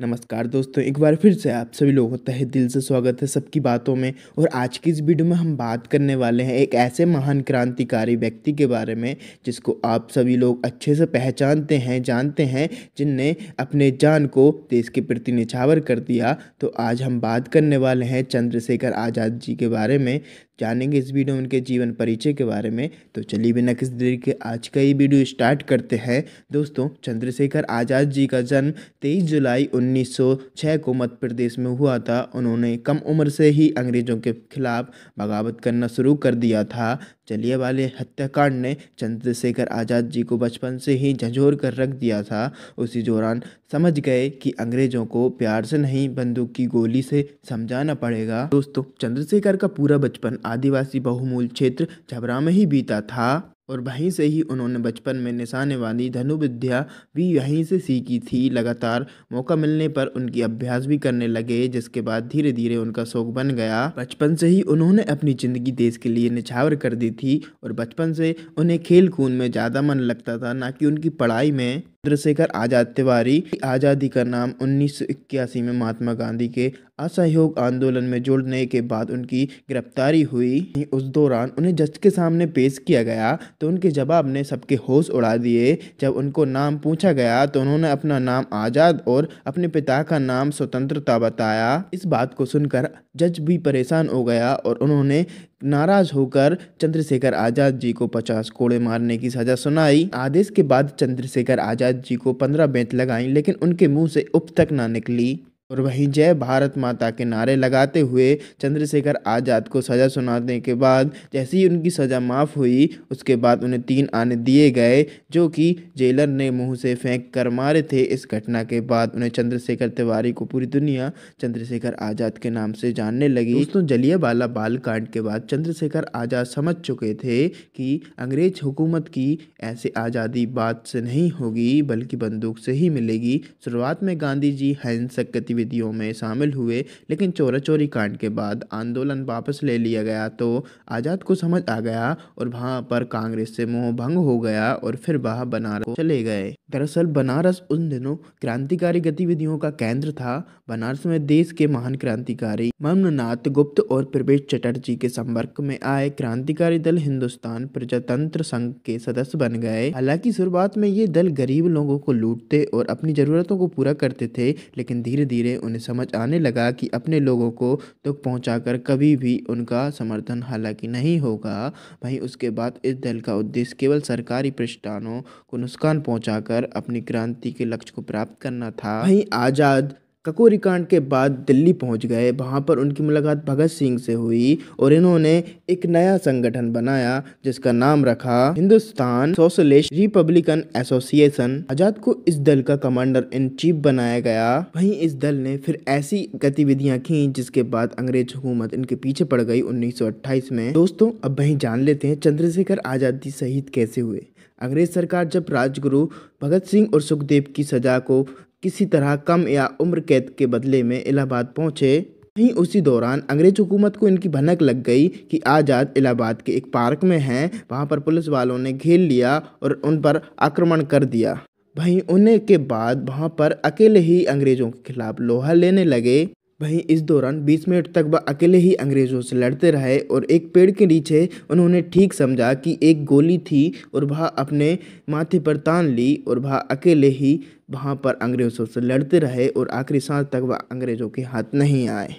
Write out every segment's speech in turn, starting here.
नमस्कार दोस्तों, एक बार फिर से आप सभी लोगों का तहे दिल से स्वागत है सबकी बातों में। और आज की इस वीडियो में हम बात करने वाले हैं एक ऐसे महान क्रांतिकारी व्यक्ति के बारे में जिसको आप सभी लोग अच्छे से पहचानते हैं, जानते हैं, जिनने अपने जान को देश के प्रति निछावर कर दिया। तो आज हम बात करने वाले हैं चंद्रशेखर आज़ाद जी के बारे में, जानेंगे इस वीडियो में उनके जीवन परिचय के बारे में। तो चलिए बिना किसी देरी के आज का ये वीडियो स्टार्ट करते हैं। दोस्तों, चंद्रशेखर आज़ाद जी का जन्म 23 जुलाई 1906 को मध्य प्रदेश में हुआ था। उन्होंने कम उम्र से ही अंग्रेजों के खिलाफ बगावत करना शुरू कर दिया था। जलियांवाला हत्याकांड ने चंद्रशेखर आज़ाद जी को बचपन से ही झंझोर कर रख दिया था। उसी दौरान समझ गए कि अंग्रेजों को प्यार से नहीं, बंदूक की गोली से समझाना पड़ेगा। दोस्तों, चंद्रशेखर का पूरा बचपन आदिवासी बहुमूल क्षेत्र छबरा में ही बीता था और वहीं से ही उन्होंने बचपन में निशानेबाजी धनुर्विद्या भी यहीं से सीखी थी। लगातार मौका मिलने पर उनकी अभ्यास भी करने लगे, जिसके बाद धीरे धीरे उनका शौक बन गया। बचपन से ही उन्होंने अपनी जिंदगी देश के लिए निछावर कर दी थी और बचपन से उन्हें खेल कूद में ज़्यादा मन लगता था, ना कि उनकी पढ़ाई में। चंद्रशेखर आज़ाद तिवारी आज़ादी का नाम 1981 में महात्मा गांधी के असहयोग आंदोलन में जुड़ने के बाद उनकी गिरफ्तारी हुई। उस दौरान उन्हें जज के सामने पेश किया गया तो उनके जवाब ने सबके होश उड़ा दिए। जब उनको नाम पूछा गया तो उन्होंने अपना नाम आज़ाद और अपने पिता का नाम स्वतंत्रता बताया। इस बात को सुनकर जज भी परेशान हो गया और उन्होंने नाराज होकर चंद्रशेखर आज़ाद जी को 50 कोड़े मारने की सजा सुनाई। आदेश के बाद चंद्रशेखर आज़ाद जी को 15 बेंत लगाई, लेकिन उनके मुंह से उफ तक ना निकली। और वहीं जय भारत माता के नारे लगाते हुए चंद्रशेखर आज़ाद को सज़ा सुनाने के बाद जैसे ही उनकी सज़ा माफ़ हुई, उसके बाद उन्हें 3 आने दिए गए, जो कि जेलर ने मुंह से फेंक कर मारे थे। इस घटना के बाद उन्हें चंद्रशेखर तिवारी को पूरी दुनिया चंद्रशेखर आज़ाद के नाम से जानने लगी। दोस्तों, जलियांवाला बाग कांड के बाद चंद्रशेखर आज़ाद समझ चुके थे कि अंग्रेज हुकूमत की ऐसे आज़ादी बात से नहीं होगी, बल्कि बंदूक से ही मिलेगी। शुरुआत में गांधी जी हिंसक गतिविधियों में शामिल हुए, लेकिन चोरा चोरी कांड के बाद आंदोलन वापस ले लिया गया तो आज़ाद को समझ आ गया और वहां पर कांग्रेस से मोह भंग हो गया और फिर वह बनारस चले गए। दरअसल बनारस उन दिनों क्रांतिकारी गतिविधियों का केंद्र था। बनारस में देश के महान क्रांतिकारी मन्मथनाथ गुप्त और प्रवेश चटर्जी के संपर्क में आए क्रांतिकारी दल हिंदुस्तान प्रजातंत्र संघ के सदस्य बन गए। हालांकि शुरुआत में ये दल गरीब लोगों को लूटते और अपनी जरूरतों को पूरा करते थे, लेकिन धीरे धीरे उन्हें समझ आने लगा कि अपने लोगों को दुख पहुंचाकर कभी भी उनका समर्थन हालांकि नहीं होगा। वहीं उसके बाद इस दल का उद्देश्य केवल सरकारी प्रतिष्ठानों को नुकसान पहुंचाकर अपनी क्रांति के लक्ष्य को प्राप्त करना था। वहीं आज़ाद ककोरी कांड के बाद दिल्ली पहुंच गए। वहां पर उनकी मुलाकात भगत सिंह से हुई और इन्होंने एक नया संगठन बनाया जिसका नाम रखा हिंदुस्तान सोशलिस्ट रिपब्लिकन एसोसिएशन। आज़ाद को इस दल का कमांडर इन चीफ बनाया गया। वहीं इस दल ने फिर ऐसी गतिविधियां की जिसके बाद अंग्रेज हुकूमत इनके पीछे पड़ गई 1928 में। दोस्तों, अब वहीं जान लेते हैं चंद्रशेखर आज़ाद जी शहीद कैसे हुए। अंग्रेज सरकार जब राजगुरु भगत सिंह और सुखदेव की सजा को किसी तरह कम या उम्र कैद के बदले में इलाहाबाद पहुंचे, वहीं उसी दौरान अंग्रेज हुकूमत को इनकी भनक लग गई कि आज़ाद इलाहाबाद के एक पार्क में हैं। वहां पर पुलिस वालों ने घेर लिया और उन पर आक्रमण कर दिया। वहीं उन्हें के बाद वहां पर अकेले ही अंग्रेजों के खिलाफ लोहा लेने लगे। वहीं इस दौरान 20 मिनट तक वह अकेले ही अंग्रेजों से लड़ते रहे और एक पेड़ के नीचे उन्होंने ठीक समझा कि एक गोली थी और वह अपने माथे पर तान ली और वह अकेले ही वहां पर अंग्रेजों से लड़ते रहे और आखिरी सांस तक वह अंग्रेजों के हाथ नहीं आए।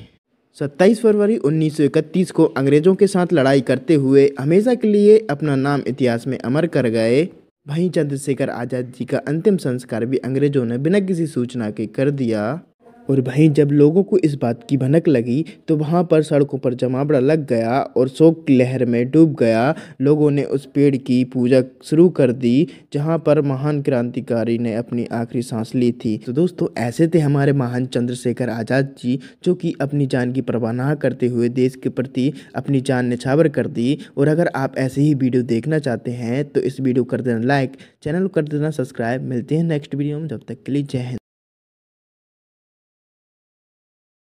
27 फरवरी 1931 को अंग्रेजों के साथ लड़ाई करते हुए हमेशा के लिए अपना नाम इतिहास में अमर कर गए। वहीं चंद्रशेखर आज़ाद जी का अंतिम संस्कार भी अंग्रेजों ने बिना किसी सूचना के कर दिया। और वहीं जब लोगों को इस बात की भनक लगी तो वहां पर सड़कों पर जमावड़ा लग गया और शोक की लहर में डूब गया। लोगों ने उस पेड़ की पूजा शुरू कर दी जहां पर महान क्रांतिकारी ने अपनी आखिरी सांस ली थी। तो दोस्तों, ऐसे थे हमारे महान चंद्रशेखर आज़ाद जी, जो कि अपनी जान की परवाह ना करते हुए देश के प्रति अपनी जान न्यौछावर कर दी। और अगर आप ऐसे ही वीडियो देखना चाहते हैं तो इस वीडियो कर देना लाइक, चैनल को कर देना सब्सक्राइब। मिलते हैं नेक्स्ट वीडियो में, जब तक के लिए जय हिंद।